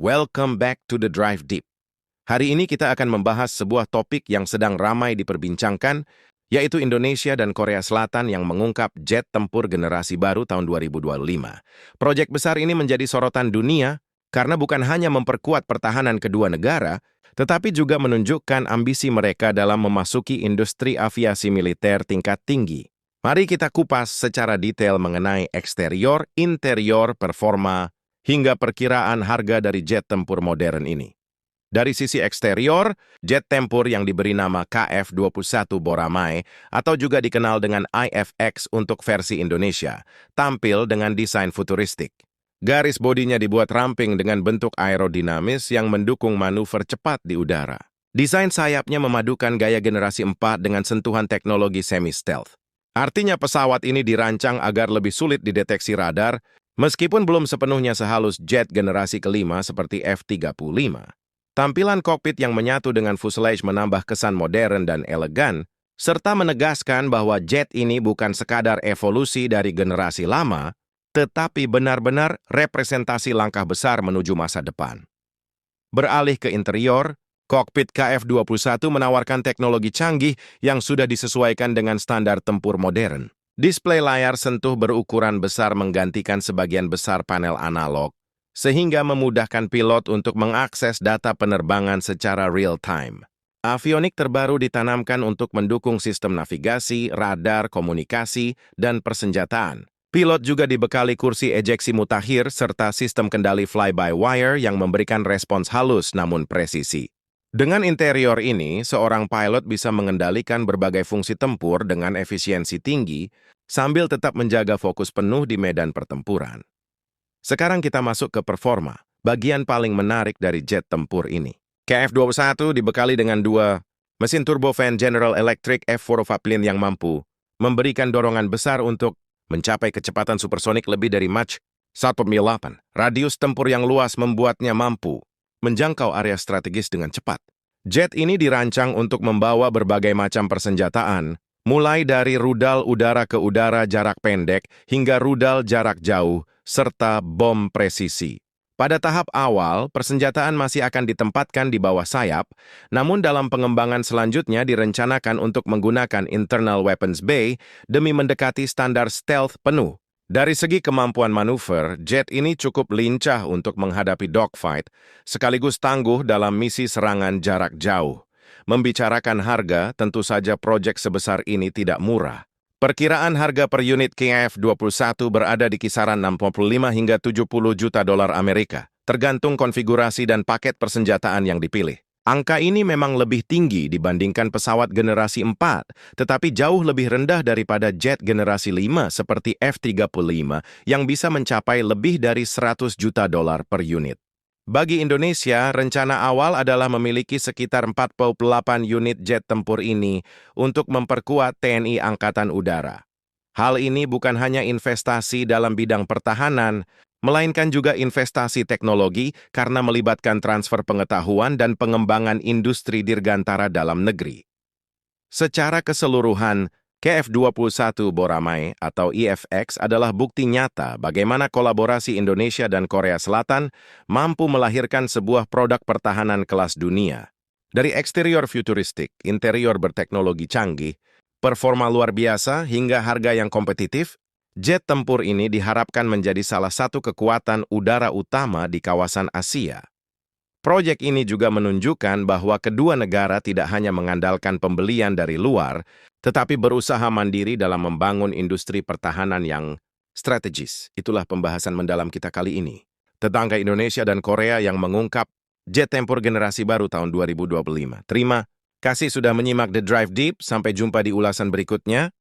Welcome back to the Drive Deep. Hari ini kita akan membahas sebuah topik yang sedang ramai diperbincangkan, yaitu Indonesia dan Korea Selatan yang mengungkap jet tempur generasi baru tahun 2025. Proyek besar ini menjadi sorotan dunia karena bukan hanya memperkuat pertahanan kedua negara, tetapi juga menunjukkan ambisi mereka dalam memasuki industri aviasi militer tingkat tinggi. Mari kita kupas secara detail mengenai eksterior, interior, performa, hingga perkiraan harga dari jet tempur modern ini. Dari sisi eksterior, jet tempur yang diberi nama KF-21 Boramae atau juga dikenal dengan IFX untuk versi Indonesia, tampil dengan desain futuristik. Garis bodinya dibuat ramping dengan bentuk aerodinamis yang mendukung manuver cepat di udara. Desain sayapnya memadukan gaya generasi 4 dengan sentuhan teknologi semi-stealth. Artinya pesawat ini dirancang agar lebih sulit dideteksi radar, meskipun belum sepenuhnya sehalus jet generasi kelima seperti F-35. Tampilan kokpit yang menyatu dengan fuselage menambah kesan modern dan elegan, serta menegaskan bahwa jet ini bukan sekadar evolusi dari generasi lama, tetapi benar-benar representasi langkah besar menuju masa depan. Beralih ke interior, kokpit KF-21 menawarkan teknologi canggih yang sudah disesuaikan dengan standar tempur modern. Display layar sentuh berukuran besar menggantikan sebagian besar panel analog, sehingga memudahkan pilot untuk mengakses data penerbangan secara real-time. Avionik terbaru ditanamkan untuk mendukung sistem navigasi, radar, komunikasi, dan persenjataan. Pilot juga dibekali kursi ejeksi mutakhir serta sistem kendali fly-by-wire yang memberikan respons halus namun presisi. Dengan interior ini, seorang pilot bisa mengendalikan berbagai fungsi tempur dengan efisiensi tinggi sambil tetap menjaga fokus penuh di medan pertempuran. Sekarang kita masuk ke performa, bagian paling menarik dari jet tempur ini. KF-21 dibekali dengan dua mesin turbofan General Electric F4 Faplin yang mampu memberikan dorongan besar untuk mencapai kecepatan supersonik lebih dari Mach 1,8. Radius tempur yang luas membuatnya mampu menjangkau area strategis dengan cepat. Jet ini dirancang untuk membawa berbagai macam persenjataan, mulai dari rudal udara ke udara jarak pendek hingga rudal jarak jauh, serta bom presisi. Pada tahap awal, persenjataan masih akan ditempatkan di bawah sayap, namun dalam pengembangan selanjutnya direncanakan untuk menggunakan internal weapons bay demi mendekati standar stealth penuh. Dari segi kemampuan manuver, jet ini cukup lincah untuk menghadapi dogfight, sekaligus tangguh dalam misi serangan jarak jauh. Membicarakan harga, tentu saja proyek sebesar ini tidak murah. Perkiraan harga per unit KF-21 berada di kisaran 65 hingga 70 juta dolar Amerika, tergantung konfigurasi dan paket persenjataan yang dipilih. Angka ini memang lebih tinggi dibandingkan pesawat generasi 4, tetapi jauh lebih rendah daripada jet generasi 5 seperti F-35 yang bisa mencapai lebih dari 100 juta dolar per unit. Bagi Indonesia, rencana awal adalah memiliki sekitar 48 unit jet tempur ini untuk memperkuat TNI Angkatan Udara. Hal ini bukan hanya investasi dalam bidang pertahanan, melainkan juga investasi teknologi karena melibatkan transfer pengetahuan dan pengembangan industri dirgantara dalam negeri. Secara keseluruhan, KF-21 Boramae atau IFX adalah bukti nyata bagaimana kolaborasi Indonesia dan Korea Selatan mampu melahirkan sebuah produk pertahanan kelas dunia. Dari eksterior futuristik, interior berteknologi canggih, performa luar biasa hingga harga yang kompetitif, jet tempur ini diharapkan menjadi salah satu kekuatan udara utama di kawasan Asia. Proyek ini juga menunjukkan bahwa kedua negara tidak hanya mengandalkan pembelian dari luar, tetapi berusaha mandiri dalam membangun industri pertahanan yang strategis. Itulah pembahasan mendalam kita kali ini. Tetangga Indonesia dan Korea yang mengungkap jet tempur generasi baru tahun 2025. Terima kasih sudah menyimak The Drive Deep. Sampai jumpa di ulasan berikutnya.